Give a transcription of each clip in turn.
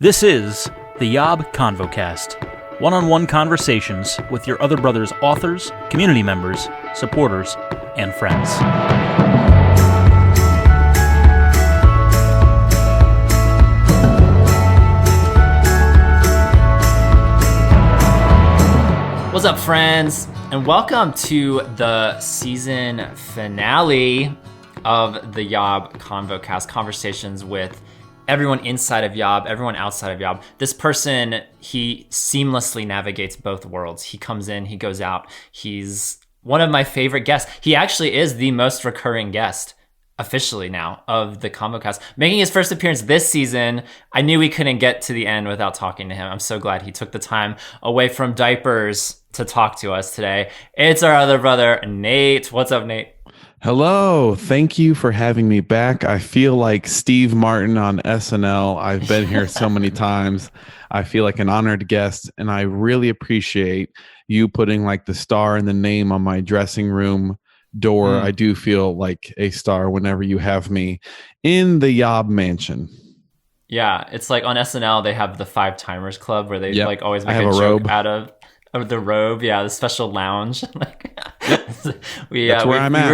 This is the YOB ConvoCast, one-on-one conversations with your other brother's authors, community members, supporters, and friends. What's up, friends? And welcome to the season finale of the YOB ConvoCast, conversations with everyone inside of YOB, everyone outside of YOB. This person, he seamlessly navigates both worlds. He comes in, he goes out. He's one of my favorite guests. He actually is the most recurring guest officially now of the ConvoCast, making his first appearance this season. I knew we couldn't get to the end without talking to him. I'm so glad he took the time away from diapers to talk to us today. It's our other brother, Nate. What's up, Nate? Hello. Thank you for having me back. I feel like Steve Martin on SNL. I've been here so many times. I feel like an honored guest, and I really appreciate you putting like the star and the name on my dressing room door. I do feel like a star whenever you have me in the YOB mansion. Yeah, it's like on SNL, they have the 5 Timers Club where they like always make a joke robe out of the robe. Yeah, the special lounge. we That's where I'm at.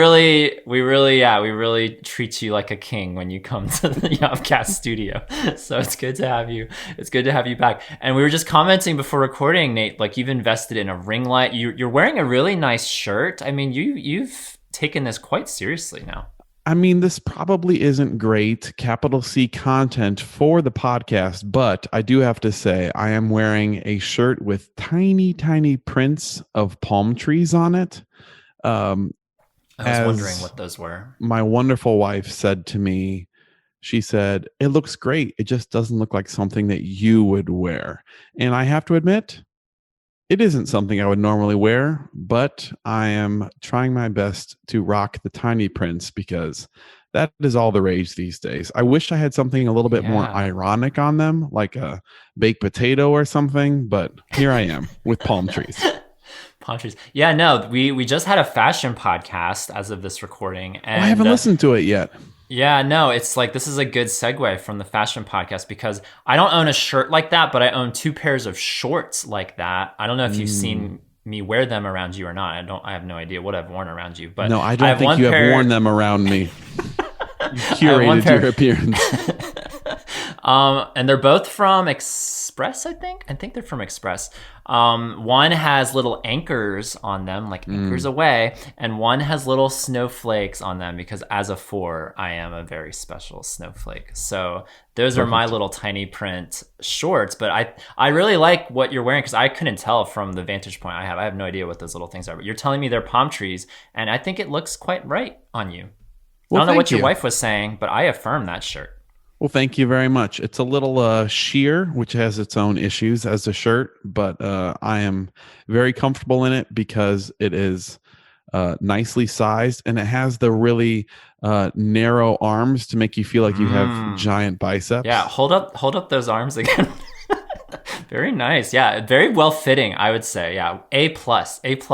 We really treat you like a king when you come to the YOBcast studio. So it's good to have you. It's good to have you back. And we were just commenting before recording, Nate, like you've invested in a ring light. You're wearing a really nice shirt. I mean, you've taken this quite seriously now. I mean, this probably isn't great capital C content for the podcast, but I do have to say I am wearing a shirt with tiny, tiny prints of palm trees on it. I was wondering what those were. My wonderful wife said to me, she said, "It looks great. It just doesn't look like something that you would wear." And I have to admit, it isn't something I would normally wear, but I am trying my best to rock the tiny prints because that is all the rage these days. I wish I had something a little bit more ironic on them, like a baked potato or something, but here I am with palm trees. Palm trees. Yeah, no, we just had a fashion podcast as of this recording. And I haven't listened to it yet. Yeah, no, it's like this is a good segue from the fashion podcast because I don't own a shirt like that, but I own 2 pairs of shorts like that. I don't know if you've seen me wear them around you or not. I have no idea what I've worn around you. But no, I don't think you have worn them around me. You curated your appearance. And they're both from Express, I think. I think they're from Express. One has little anchors on them, like anchors away, and one has little snowflakes on them because as a 4, I am a very special snowflake. So those are my little tiny print shorts. But I really like what you're wearing because I couldn't tell from the vantage point I have. I have no idea what those little things are. But you're telling me they're palm trees, and I think it looks quite right on you. Well, I don't know what your wife was saying, but I affirm that shirt. Well, thank you very much. It's a little sheer, which has its own issues as a shirt, but I am very comfortable in it because it is nicely sized and it has the really narrow arms to make you feel like you have giant biceps. Yeah, hold up those arms again. Very nice. Yeah, very well fitting, I would say. Yeah, A+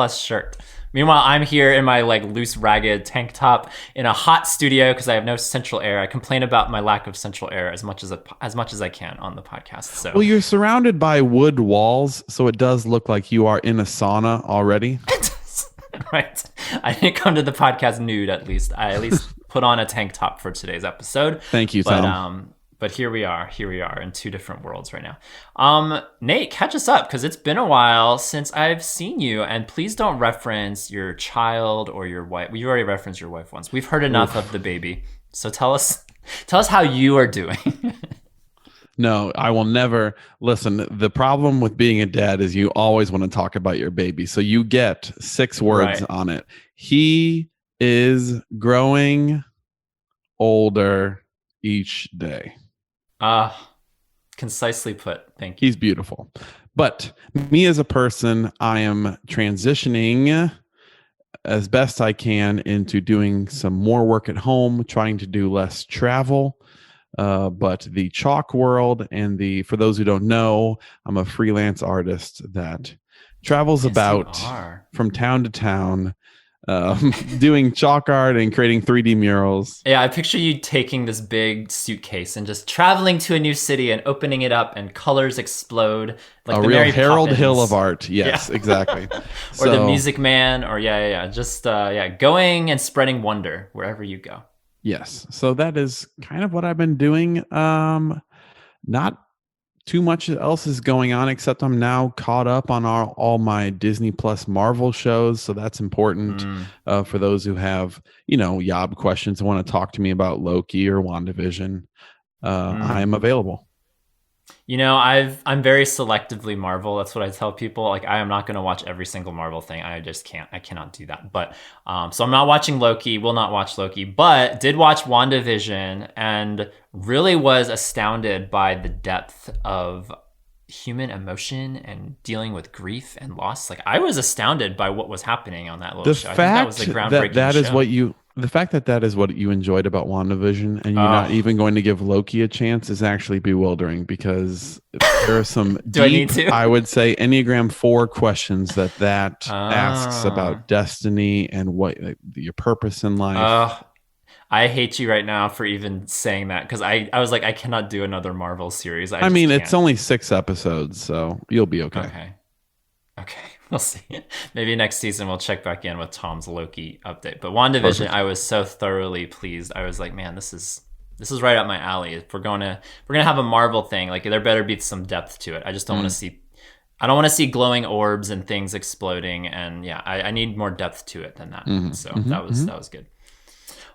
shirt. Meanwhile, I'm here in my like loose, ragged tank top in a hot studio because I have no central air. I complain about my lack of central air as much as I can on the podcast. So, well, you're surrounded by wood walls, so it does look like you are in a sauna already. Right. I didn't come to the podcast nude. At least I put on a tank top for today's episode. Thank you, Tom. But here we are in 2 different worlds right now. Nate, catch us up because it's been a while since I've seen you, and please don't reference your child or your wife. You already referenced your wife once. We've heard enough of the baby. So tell us how you are doing. No, I will never listen. The problem with being a dad is you always want to talk about your baby. So you get 6 words on it. He is growing older each day. Concisely put. Thank you. He's beautiful. But me as a person, I am transitioning as best I can into doing some more work at home, trying to do less travel. But the chalk world and for those who don't know, I'm a freelance artist that travels about from town to town, doing chalk art and creating 3D murals. Yeah, I picture you taking this big suitcase and just traveling to a new city and opening it up and colors explode like A the real Mary Harold Poppins. Hill of art. Yes, Yeah. exactly. Or the Music Man, or just going and spreading wonder wherever you go. Yes. So that is kind of what I've been doing. Not too much else is going on, except I'm now caught up on all my Disney Plus Marvel shows. So that's important for those who have, YOB questions and want to talk to me about Loki or WandaVision. I am available. I'm very selectively Marvel. That's what I tell people. Like, I am not going to watch every single Marvel thing. I just can't. I cannot do that. But so I'm not watching Loki. Will not watch Loki. But did watch WandaVision and really was astounded by the depth of human emotion and dealing with grief and loss. Like, I was astounded by what was happening on that little show. I think that was a groundbreaking show. The fact that is what you enjoyed about WandaVision and you're not even going to give Loki a chance is actually bewildering, because there are some I would say Enneagram 4 questions that asks about destiny and what your purpose in life. I hate you right now for even saying that, because I was like, I cannot do another Marvel series. It's only 6 episodes, so you'll be okay. Okay. We'll see. Maybe next season we'll check back in with Tom's Loki update. But WandaVision, I was so thoroughly pleased. I was like, man, this is right up my alley. If we're gonna have a Marvel thing, like, there better be some depth to it. I just don't want to see. I don't want to see glowing orbs and things exploding. And I need more depth to it than that. That was good.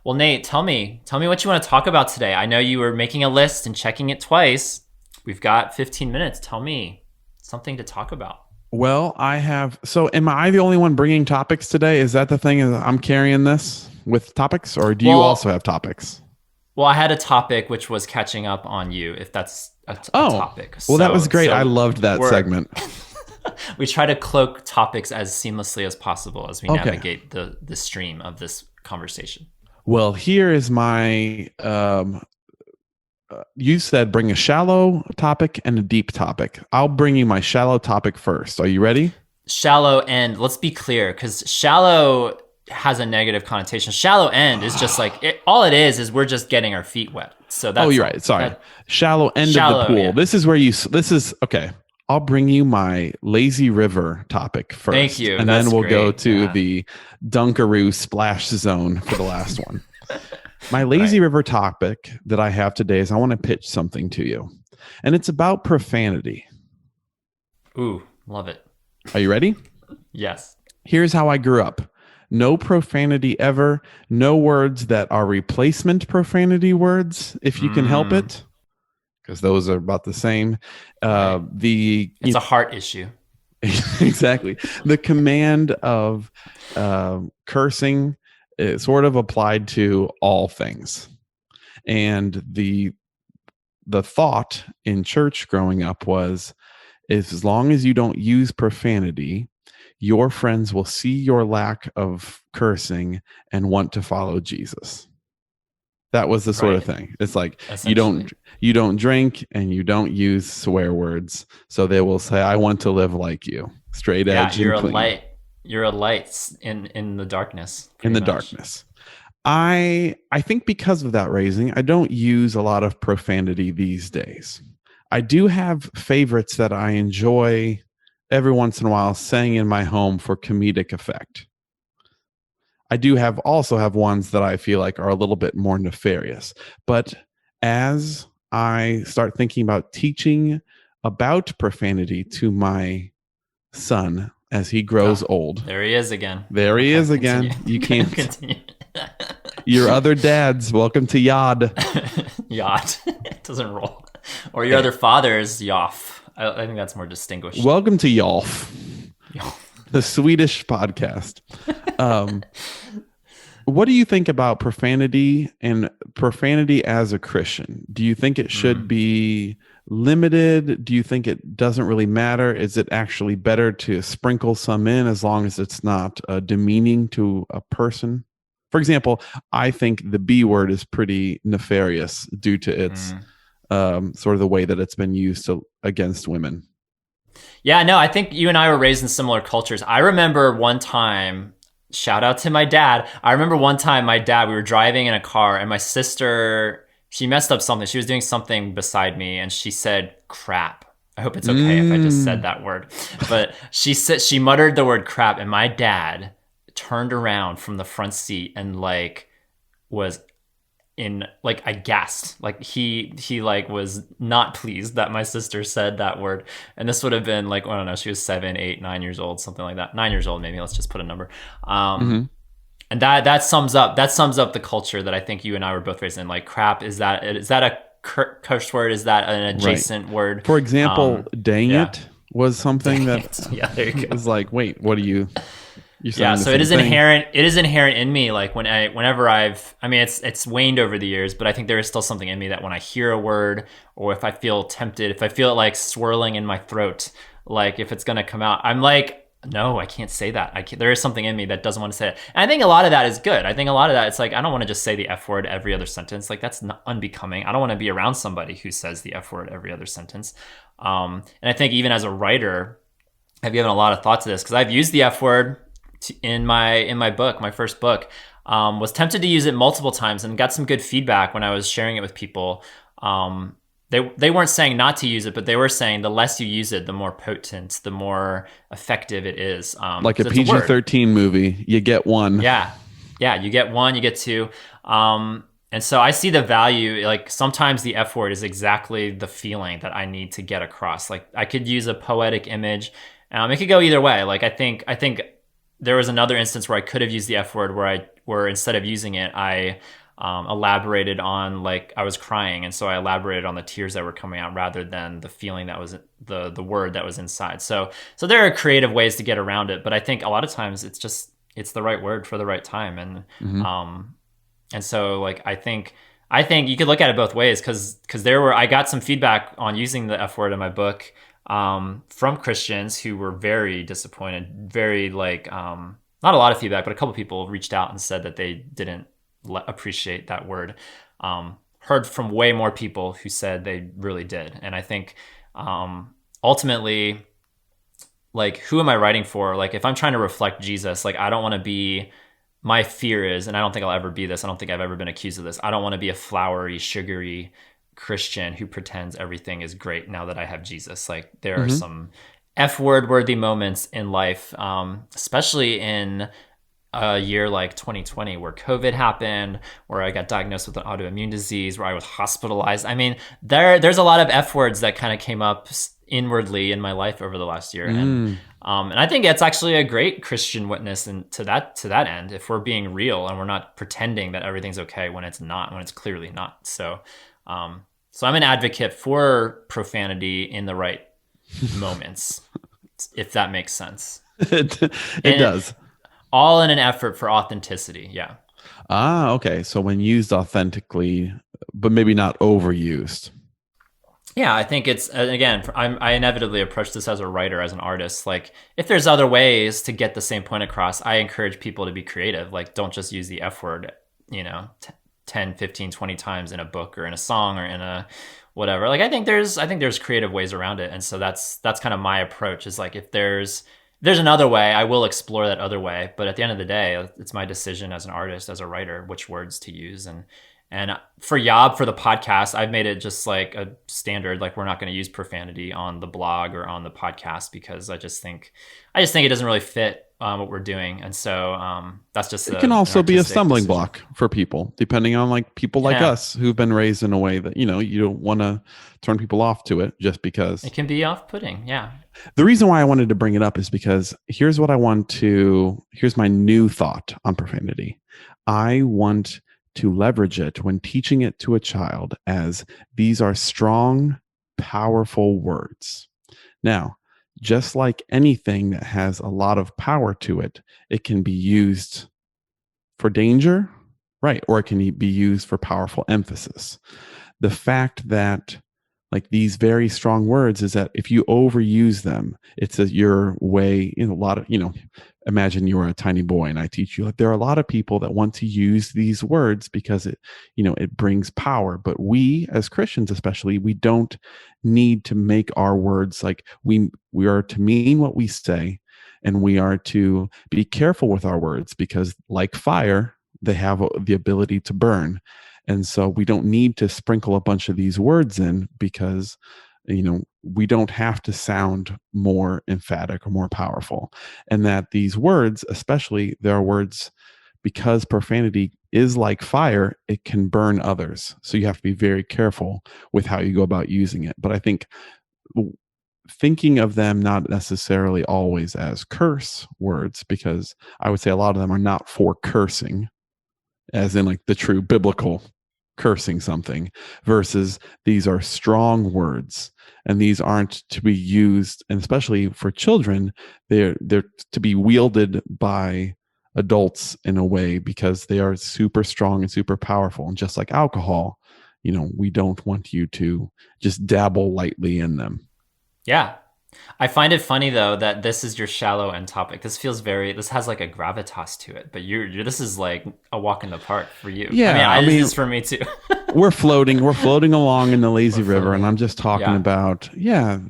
Well, Nate, tell me what you want to talk about today. I know you were making a list and checking it twice. We've got 15 minutes. Tell me something to talk about. Well, am I the only one bringing topics today? Is that the thing? I'm carrying this with topics, or do you also have topics? Well, I had a topic, which was catching up on you, if that's a topic. Well, that was great. I loved that segment. We try to cloak topics as seamlessly as possible as we navigate the stream of this conversation. Well, here is my... you said bring a shallow topic and a deep topic. I'll bring you my shallow topic first. Are you ready? Shallow end. Let's be clear, because shallow has a negative connotation. Shallow end is just like all it is we're just getting our feet wet. So that's you're right. Sorry. Shallow end of the pool. Yeah. This is okay. I'll bring you my lazy river topic first. Thank you. And then we'll go to the Dunkaroo splash zone for the last one. My lazy river topic that I have today is I want to pitch something to you. And it's about profanity. Ooh, love it. Are you ready? Yes. Here's how I grew up. No profanity ever. No words that are replacement profanity words, if you can help it. Because those are about the same. It's a heart issue. Exactly. The command of cursing is sort of applied to all things. And the thought in church growing up was, as long as you don't use profanity, your friends will see your lack of cursing and want to follow Jesus. That was the sort of thing. It's like you don't drink and you don't use swear words, so they will say, "I want to live like you." Straight edge. You're a light. You're a light in the darkness. In the darkness. I think because of that raising, I don't use a lot of profanity these days. I do have favorites that I enjoy every once in a while saying in my home for comedic effect. I do also have ones that I feel like are a little bit more nefarious. But as I start thinking about teaching about profanity to my son as he grows old. There he is again. You can't continue. Your other dads, welcome to YOD. YOD. It doesn't roll. Or your other father's Yoff. I think that's more distinguished. Welcome to Yolf. The Swedish podcast. What do you think about profanity and profanity as a Christian? Do you think it should be limited? Do you think it doesn't really matter? Is it actually better to sprinkle some in as long as it's not demeaning to a person? For example, I think the B word is pretty nefarious due to its sort of the way that it's been used against women. Yeah, no, I think you and I were raised in similar cultures. I remember one time Shout out to my dad. I remember one time we were driving in a car and my sister, she messed up something. She was doing something beside me and she said crap. I hope it's okay if I just said that word. But she muttered the word crap and my dad turned around from the front seat and like was in like aghast. Like he like was not pleased that my sister said that word. And this would have been like, I don't know, she was 7, 8, 9 years old, something like that. 9 years old, maybe. Let's just put a number. And that sums up the culture that I think you and I were both raised in. Like crap, is that a curse word? Is that an adjacent word? For example, dang it was something yeah, there you go. was like, wait, what are you? Yeah, so it is inherent. It is inherent in me. Like whenever I mean, it's waned over the years, but I think there is still something in me that when I hear a word, or if I feel tempted, if I feel it like swirling in my throat, like if it's gonna come out, I'm like, no, I can't say that. There is something in me that doesn't want to say it. And I think a lot of that is good. I think a lot of that, it's like, I don't want to just say the F word every other sentence. Like that's not unbecoming. I don't want to be around somebody who says the F word every other sentence. And I think even as a writer, I've given a lot of thought to this because I've used the F word in my book, my first book. Was tempted to use it multiple times and got some good feedback when I was sharing it with people. They weren't saying not to use it, but they were saying the less you use it, the more potent, the more effective it is. Like a PG-13 movie, you get one. Yeah, you get one, you get two. And so I see the value. Like sometimes the F word is exactly the feeling that I need to get across. Like I could use a poetic image. It could go either way. Like I think there was another instance where I could have used the F word where instead of using it, I elaborated on like I was crying. And so I elaborated on the tears that were coming out rather than the feeling that was the word that was inside. So there are creative ways to get around it. But I think a lot of times it's the right word for the right time. And so like, I think you could look at it both ways because I got some feedback on using the F word in my book from Christians who were very disappointed, very like, not a lot of feedback, but a couple people reached out and said that they didn't appreciate that word. Heard from way more people who said they really did. And I think ultimately, like, who am I writing for? Like, if I'm trying to reflect Jesus, like, I don't want to be, my fear is, and I don't think I'll ever be this, I don't think I've ever been accused of this, I don't want to be a flowery, sugary Christian who pretends everything is great now that I have Jesus. Like, there are some F-word worthy moments in life, especially in a year like 2020 where COVID happened, where I got diagnosed with an autoimmune disease, where I was hospitalized. I mean, there's a lot of F words that kind of came up inwardly in my life over the last year. And I think it's actually a great Christian witness and to that end, if we're being real and we're not pretending that everything's okay when it's not, when it's clearly not. So I'm an advocate for profanity in the right moments, if that makes sense. It does. All in an effort for authenticity. Yeah. Okay. So when used authentically, but maybe not overused. Yeah, I think it's, again, I inevitably approach this as a writer, as an artist. Like, if there's other ways to get the same point across, I encourage people to be creative. Like, don't just use the F word, 10, 15, 20 times in a book or in a song or in a whatever. Like, I think there's creative ways around it. And so that's kind of my approach, is like, if there's another way, I will explore that other way. But at the end of the day, it's my decision as an artist, as a writer, which words to use. And for YOB, for the podcast, I've made it just like a standard. Like, we're not going to use profanity on the blog or on the podcast because I just think it doesn't really fit what we're doing. And so that's just it can also be a stumbling block for people, depending on like people like us who've been raised in a way that, you don't want to turn people off to it just because it can be off-putting. Yeah. The reason why I wanted to bring it up is because here's my new thought on profanity. I want to leverage it when teaching it to a child as these are strong, powerful words. Now, just like anything that has a lot of power to it, it can be used for danger, right? Or it can be used for powerful emphasis. The fact that like these very strong words is that if you overuse them, it's your way in a lot of, imagine you were a tiny boy and I teach you, like, there are a lot of people that want to use these words because it brings power. But we as Christians, especially, we don't need to make our words like we are to mean what we say. and we are to be careful with our words because, like fire, they have the ability to burn. And so we don't need to sprinkle a bunch of these words in because, we don't have to sound more emphatic or more powerful. And that these words, especially, there are words, because profanity is like fire, it can burn others. So you have to be very careful with how you go about using it. But I think thinking of them not necessarily always as curse words, because I would say a lot of them are not for cursing, as in like the true biblical cursing something, versus these are strong words, and these aren't to be used, and especially for children, they're to be wielded by adults in a way because they are super strong and super powerful. And just like alcohol, we don't want you to just dabble lightly in them. Yeah. I find it funny though that this is your shallow end topic. This has like a gravitas to it, but this is like a walk in the park for you. Yeah, I mean, this is for me too. we're floating along in the lazy river, and I'm just talking about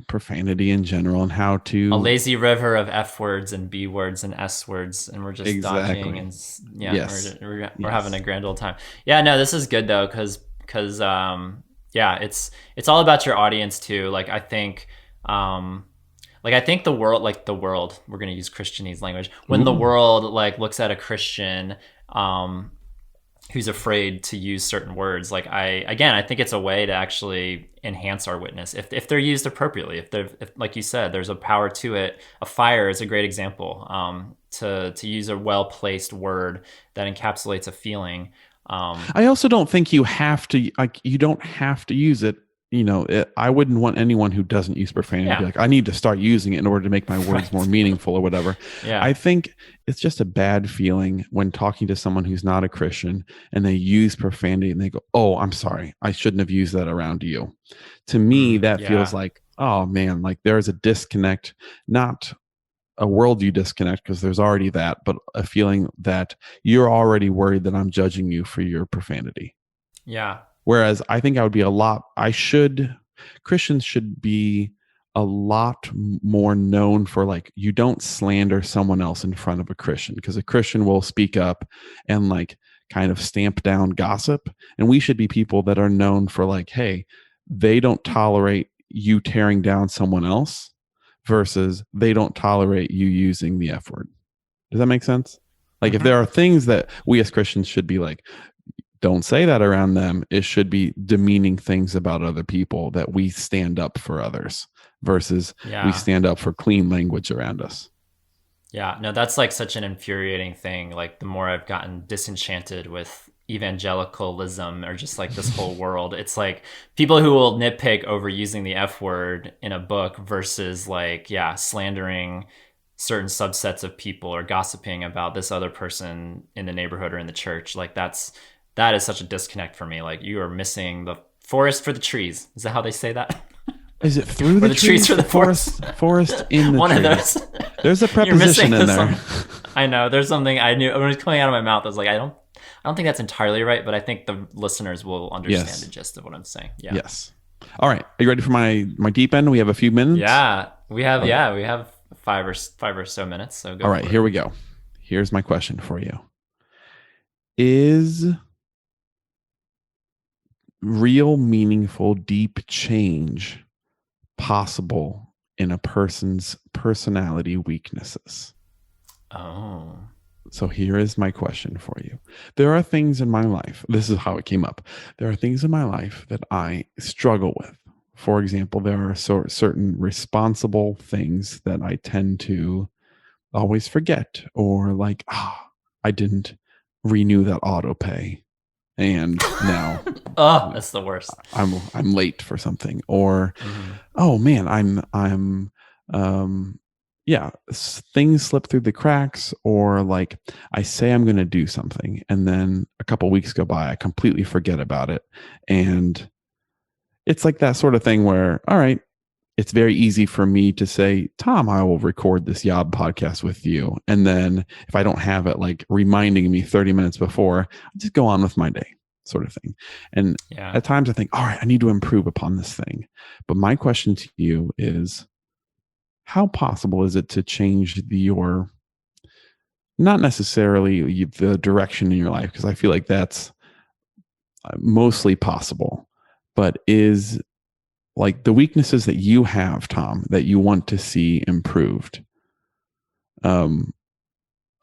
profanity in general and how to a lazy river of F words and B words and S words, and we're just dodging and we're having a grand old time. Yeah, no, this is good though because it's all about your audience too. Like I think the world, we're going to use Christianese language. When the world looks at a Christian, who's afraid to use certain words, I think it's a way to actually enhance our witness if they're used appropriately. If like you said, there's a power to it. A fire is a great example, to use a well-placed word that encapsulates a feeling. I also don't think you don't have to use it. I wouldn't want anyone who doesn't use profanity to be like, I need to start using it in order to make my words more meaningful or whatever. Yeah. I think it's just a bad feeling when talking to someone who's not a Christian and they use profanity and they go, oh, I'm sorry, I shouldn't have used that around you. To me, that feels like, oh man, like there's a disconnect, not a worldview disconnect, because there's already that, but a feeling that you're already worried that I'm judging you for your profanity. Yeah. Whereas I think Christians should be a lot more known for you don't slander someone else in front of a Christian, because a Christian will speak up and kind of stamp down gossip. And we should be people that are known for hey, they don't tolerate you tearing down someone else versus they don't tolerate you using the F word. Does that make sense? If there are things that we as Christians should be don't say that around them, it should be demeaning things about other people, that we stand up for others versus we stand up for clean language around us. Yeah, no, that's such an infuriating thing. The more I've gotten disenchanted with evangelicalism or just this whole world, it's people who will nitpick over using the F word in a book versus slandering certain subsets of people or gossiping about this other person in the neighborhood or in the church. That is such a disconnect for me. You are missing the forest for the trees. Is that how they say that? Is it through the trees for the forest? Forest in the One trees. Of those. There's a preposition in there. I know. There's something I knew when it was coming out of my mouth. I was I don't think that's entirely right, but I think the listeners will understand the gist of what I'm saying. Yeah. Yes. All right. Are you ready for my deep end? We have a few minutes. Yeah, we have. Okay. Yeah, we have five or so minutes. So go. All right. Here we go. Here's my question for you. Is real, meaningful, deep change possible in a person's personality weaknesses? Oh. So here is my question for you. There are things in my life, this is how it came up. There are things in my life that I struggle with. For example, there are certain responsible things that I tend to always forget, or I didn't renew that auto pay, and now oh, that's the worst. I'm late for something, or oh man, I'm things slip through the cracks, or I say I'm going to do something and then a couple weeks go by, I completely forget about it. And it's that sort of thing where, all right, it's very easy for me to say, Tom, I will record this YOB podcast with you. And then if I don't have it reminding me 30 minutes before, I just go on with my day, sort of thing. And at times I think, all right, I need to improve upon this thing. But my question to you is, how possible is it to change your, not necessarily the direction in your life, because I feel like that's mostly possible, but is like the weaknesses that you have, Tom, that you want to see improved.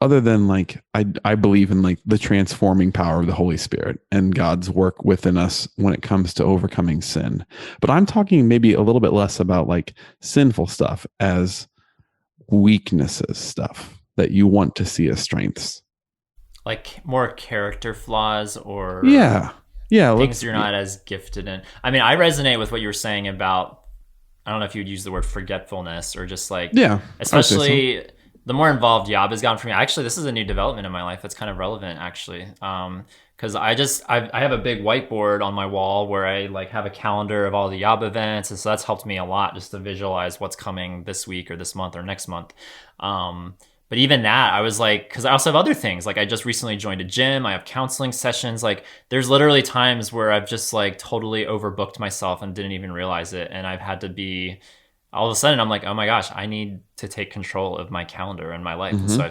Other than like, I believe in like the transforming power of the Holy Spirit and God's work within us when it comes to overcoming sin. But I'm talking maybe a little bit less about like sinful stuff as weaknesses, stuff that you want to see as strengths. Like more character flaws or Yeah. things you're not as gifted in. I mean, I resonate with what you were saying about, I don't know if you would use the word forgetfulness or just like, especially the more involved Yob has gotten for me. Actually, this is a new development in my life that's kind of relevant actually. Because I have a big whiteboard on my wall where I like have a calendar of all the Yob events. And so that's helped me a lot just to visualize what's coming this week or this month or next month. But even that, I was like, because I also have other things. Like I just recently joined a gym. I have counseling sessions. Like there's literally times where I've just like totally overbooked myself and didn't even realize it. And I've had to be, all of a sudden I'm like, oh my gosh, I need to take control of my calendar and my life. And so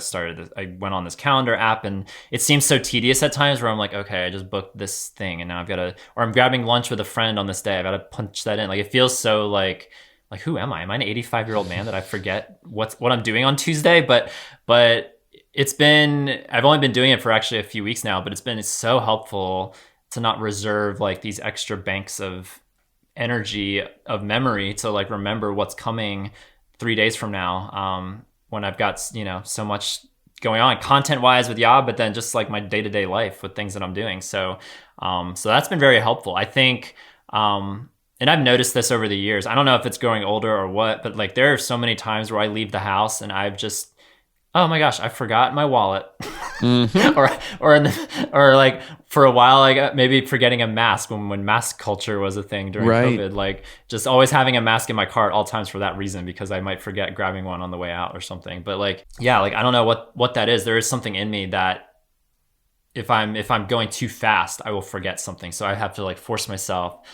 I went on this calendar app, and it seems so tedious at times where I'm like, okay, I just booked this thing and now I've got to, or I'm grabbing lunch with a friend on this day. I've got to punch that in. Like it feels so like who am I? Am I an 85-year-old man that I forget what I'm doing on Tuesday? But it's been, I've only been doing it for actually a few weeks now, but it's so helpful to not reserve like these extra banks of energy of memory to like remember what's coming 3 days from now. When I've got, so much going on content wise with Yob, but then just like my day-to-day life with things that I'm doing. So that's been very helpful. I think, and I've noticed this over the years. I don't know if it's growing older or what, but like there are so many times where I leave the house and I've just, oh my gosh, I forgot my wallet. or like for a while, I got maybe forgetting a mask when mask culture was a thing during COVID, like just always having a mask in my car at all times for that reason, because I might forget grabbing one on the way out or something. But like, yeah, like I don't know what that is. There is something in me that if I'm going too fast, I will forget something. So I have to like force myself.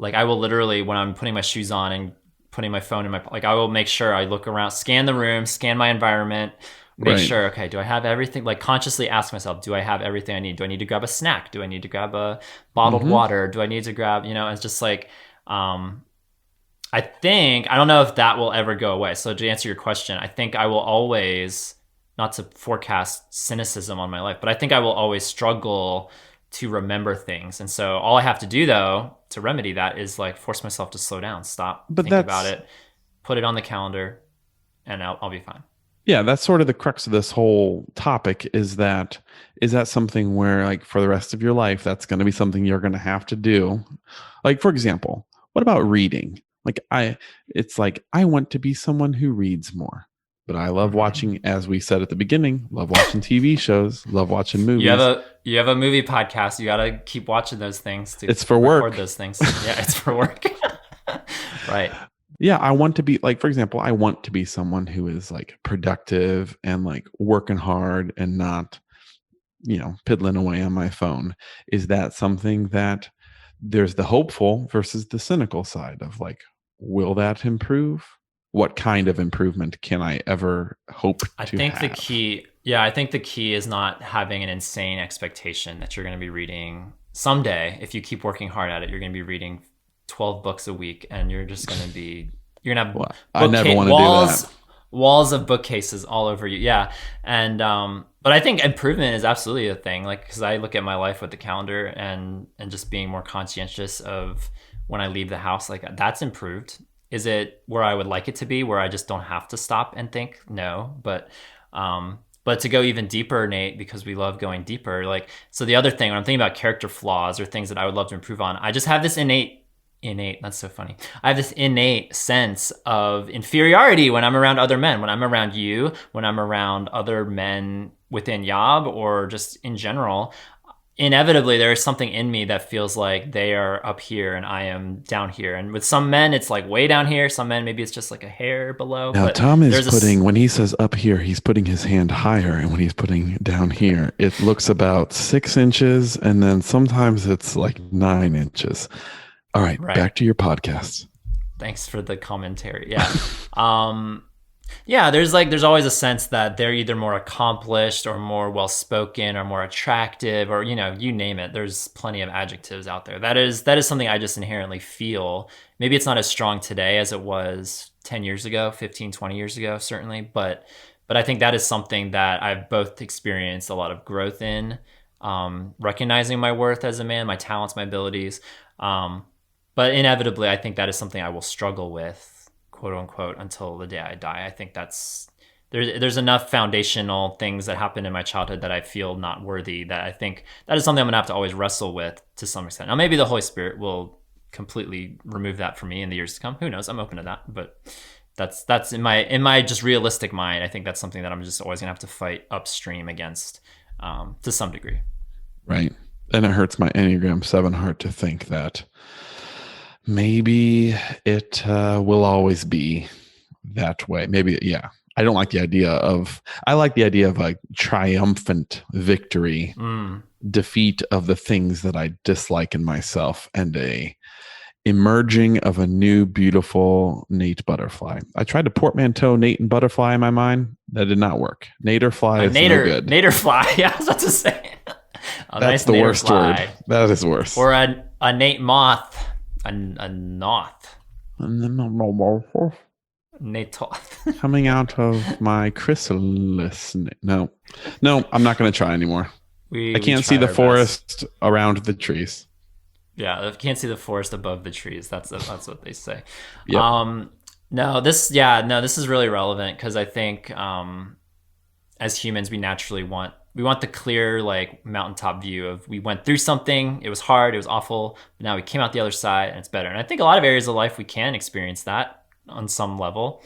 Like I will literally, when I'm putting my shoes on and putting my phone in my, like I will make sure I look around, scan the room, scan my environment, make sure, okay, do I have everything? Like consciously ask myself, do I have everything I need? Do I need to grab a snack? Do I need to grab a bottled water? Do I need to grab, it's just like, I don't know if that will ever go away. So to answer your question, I think I will always, not to forecast cynicism on my life, but I think I will always struggle to remember things. And so all I have to do though, to remedy that is like force myself to slow down, think about it, put it on the calendar, and I'll be fine. Yeah, that's sort of the crux of this whole topic is that something where like for the rest of your life, that's going to be something you're going to have to do. Like, for example, what about reading? Like I want to be someone who reads more, but I love watching, as we said at the beginning, love watching TV shows, love watching movies. You have a movie podcast. You got to keep watching those things. It's for work. Record those things. Yeah, it's for work. Right. Yeah, I want to be like, for example, I want to be someone who is like productive and like working hard and not, piddling away on my phone. Is that something that there's the hopeful versus the cynical side of like, will that improve? What kind of improvement can I ever hope to have? I think the key is not having an insane expectation that you're going to be reading someday. If you keep working hard at it, you're going to be reading 12 books a week, and you're just going to have I never want to do that. Walls of bookcases all over you. Yeah. And, but I think improvement is absolutely a thing. Like, cause I look at my life with the calendar and just being more conscientious of when I leave the house, like that's improved. Is it where I would like it to be, where I just don't have to stop and think? No, but to go even deeper, Nate, because we love going deeper. Like, so the other thing when I'm thinking about character flaws or things that I would love to improve on, I just have this innate, that's so funny. I have this innate sense of inferiority when I'm around other men, when I'm around you, when I'm around other men within Yob or just in general. Inevitably, there is something in me that feels like they are up here and I am down here. And with some men, it's like way down here. Some men, maybe it's just like a hair below. Now, Tom is when he says up here, he's putting his hand higher. And when he's putting down here, it looks about 6 inches. And then sometimes it's like 9 inches. All right, back to your podcast. Thanks for the commentary. Yeah. Yeah, there's always a sense that they're either more accomplished or more well-spoken or more attractive, or you name it. There's plenty of adjectives out there. That is something I just inherently feel. Maybe it's not as strong today as it was 10 years ago, 15, 20 years ago, certainly, but I think that is something that I've both experienced a lot of growth in, recognizing my worth as a man, my talents, my abilities. But inevitably, I think that is something I will struggle with, quote unquote, until the day I die. I think there's enough foundational things that happened in my childhood that I feel not worthy, that I think that is something I'm gonna have to always wrestle with to some extent. Now, maybe the Holy Spirit will completely remove that from me in the years to come. Who knows? I'm open to that, but that's in my just realistic mind. I think that's something that I'm just always gonna have to fight upstream against, to some degree. Right. And it hurts my Enneagram 7 heart to think that maybe it will always be that way. Maybe, yeah. I like the idea of a triumphant victory, defeat of the things that I dislike in myself, and a emerging of a new, beautiful Nate butterfly. I tried to portmanteau Nate and butterfly in my mind. That did not work. Naterfly is no good. Naterfly, yeah, I was about to say. That's nice the worst word. That is worse. Or a Nate moth. A Noth. Natoth. Coming out of my chrysalis. No, I'm not going to try anymore. I can't see the forest around the trees. Yeah, I can't see the forest above the trees. That's what they say. Yep. This is really relevant because I think as humans, we naturally want the clear, like, mountaintop view of, we went through something, it was hard, it was awful, but now we came out the other side and it's better. And I think a lot of areas of life we can experience that on some level.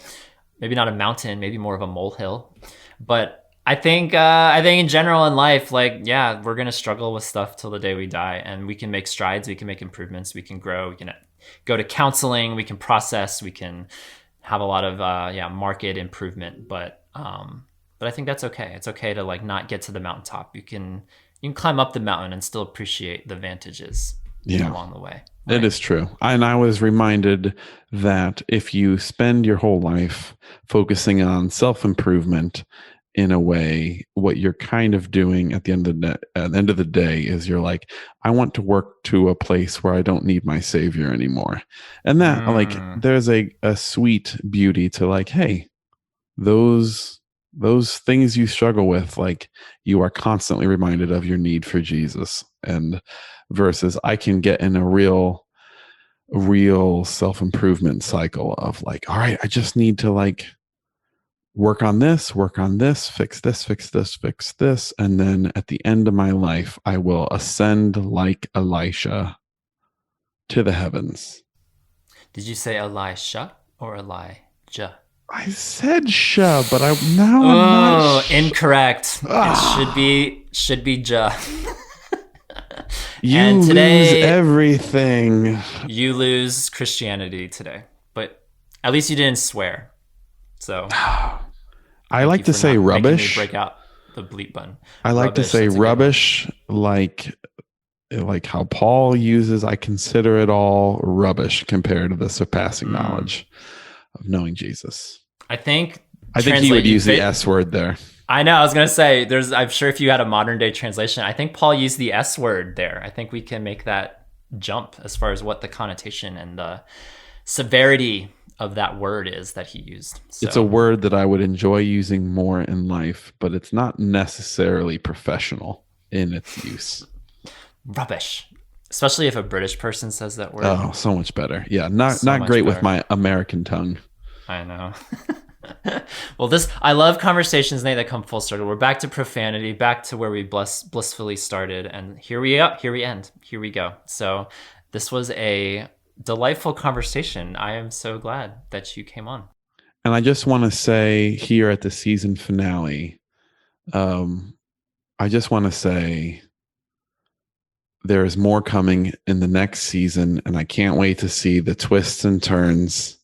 Maybe not a mountain, maybe more of a molehill. But I think in general in life, like, yeah, we're gonna struggle with stuff till the day we die, and we can make strides, we can make improvements, we can grow, we can go to counseling, we can process, we can have a lot of market improvement, but I think that's okay. It's okay to, like, not get to the mountaintop. You can climb up the mountain and still appreciate the vantages along the way. Right? It is true. And I was reminded that if you spend your whole life focusing on self-improvement, in a way, what you're kind of doing at the end of the day is you're like, I want to work to a place where I don't need my savior anymore. And that like, there's a sweet beauty to, like, hey, those things you struggle with, like, you are constantly reminded of your need for Jesus, and versus I can get in a real self-improvement cycle of, like, all right, I just need to, like, work on this, fix this. And then at the end of my life, I will ascend like Elisha to the heavens. Did you say Elisha or Elijah? I said "sha," but I'm not. Incorrect. It should be "ja." You and today, lose everything. You lose Christianity today, but at least you didn't swear. So I like to say rubbish. Break out the bleep button. I like to say rubbish, like how Paul uses, I consider it all rubbish compared to the surpassing knowledge of knowing Jesus. I think he would use the S word there. I know. I was going to say, I'm sure if you had a modern day translation, I think Paul used the S word there. I think we can make that jump as far as what the connotation and the severity of that word is that he used. So. It's a word that I would enjoy using more in life, but it's not necessarily professional in its use. Rubbish. Especially if a British person says that word. Oh, so much better. Yeah, not great better. With my American tongue. I know. Well, I love conversations, Nate, that come full circle. We're back to profanity, back to where we blissfully started, and here we end. Here we go. So this was a delightful conversation. I am so glad that you came on. And I just want to say here at the season finale, I just want to say there is more coming in the next season, and I can't wait to see the twists and turns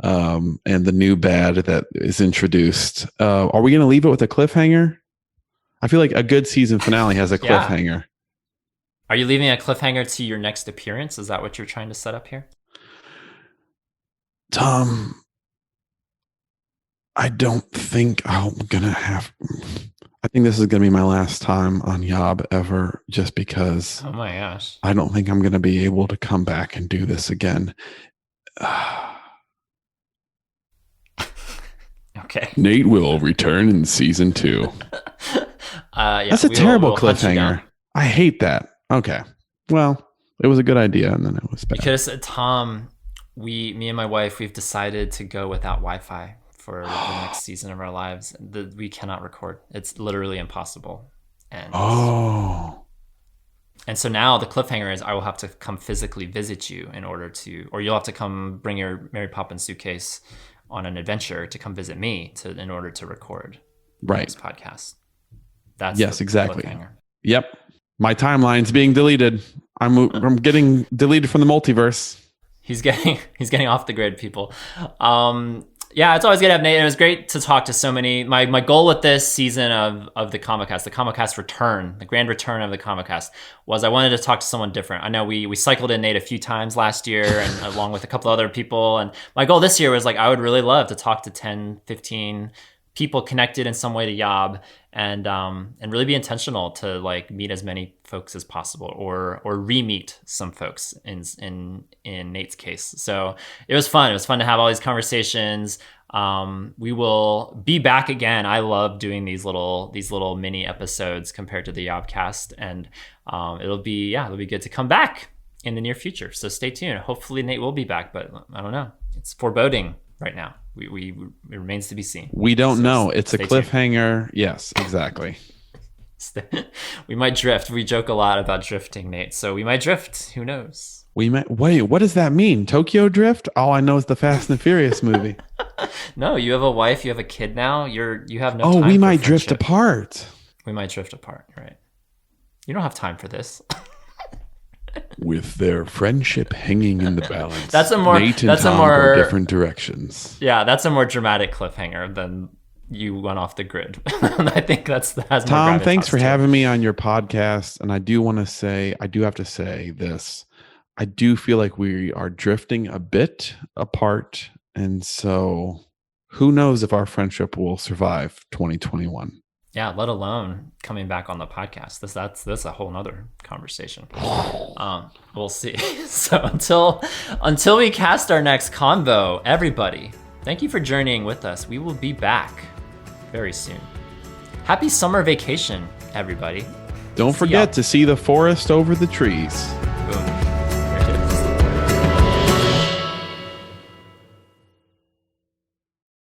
and the new bad that is introduced. Are we going to leave it with a cliffhanger? I feel like a good season finale has a cliffhanger. Are you leaving a cliffhanger to your next appearance? Is that what you're trying to set up here? Tom, I don't think I'm gonna have. I think this is gonna be my last time on Yob ever, just because. Oh my gosh. I don't think I'm gonna be able to come back and do this again. Okay. Nate will return in season 2. Yeah, That's a terrible we'll hunt you down. cliffhanger. I hate that. Okay. Well, it was a good idea, and then it was bad. Because Tom, me and my wife, we've decided to go without Wi-Fi for the next season of our lives. We cannot record. It's literally impossible. And so now the cliffhanger is I will have to come physically visit you in order to, or you'll have to come bring your Mary Poppins suitcase on an adventure to come visit me in order to record this podcast. That's exactly. Cliffhanger. Yep. My timeline's being deleted. I'm getting deleted from the multiverse. He's getting off the grid, people. Yeah, it's always good to have Nate. It was great to talk to so many. My goal with this season of the ConvoCast return, the grand return of the ConvoCast, was I wanted to talk to someone different. I know we cycled in Nate a few times last year, and along with a couple other people. And my goal this year was like I would really love to talk to 10, 15 people connected in some way to Yob, and really be intentional to like meet as many folks as possible, or re-meet some folks in Nate's case. So it was fun. It was fun to have all these conversations. We will be back again. I love doing these little mini episodes compared to the Yobcast, and it'll be good to come back in the near future. So stay tuned. Hopefully Nate will be back, but I don't know. It's foreboding right now. It remains to be seen. We don't know. It's a cliffhanger. Tuned. Yes, exactly. We might drift. We joke a lot about drifting, Nate. So we might drift. Who knows? We might. Wait, what does that mean? Tokyo Drift? All I know is the Fast and the Furious movie. No, you have a wife. You have a kid now. You have no. Oh, time we for might friendship. drift apart. We might drift apart. Right. You don't have time for this. With their friendship hanging in the balance, Nate and Tom go different directions. Yeah, that's a more dramatic cliffhanger than you went off the grid. I think that's Tom. Thanks for having me on your podcast, and I do have to say this. I do feel like we are drifting a bit apart, and so who knows if our friendship will survive 2021. Yeah, let alone coming back on the podcast. That's a whole nother conversation. We'll see. So until we cast our next convo, everybody, thank you for journeying with us. We will be back very soon. Happy summer vacation, everybody. Don't forget to see the forest over the trees.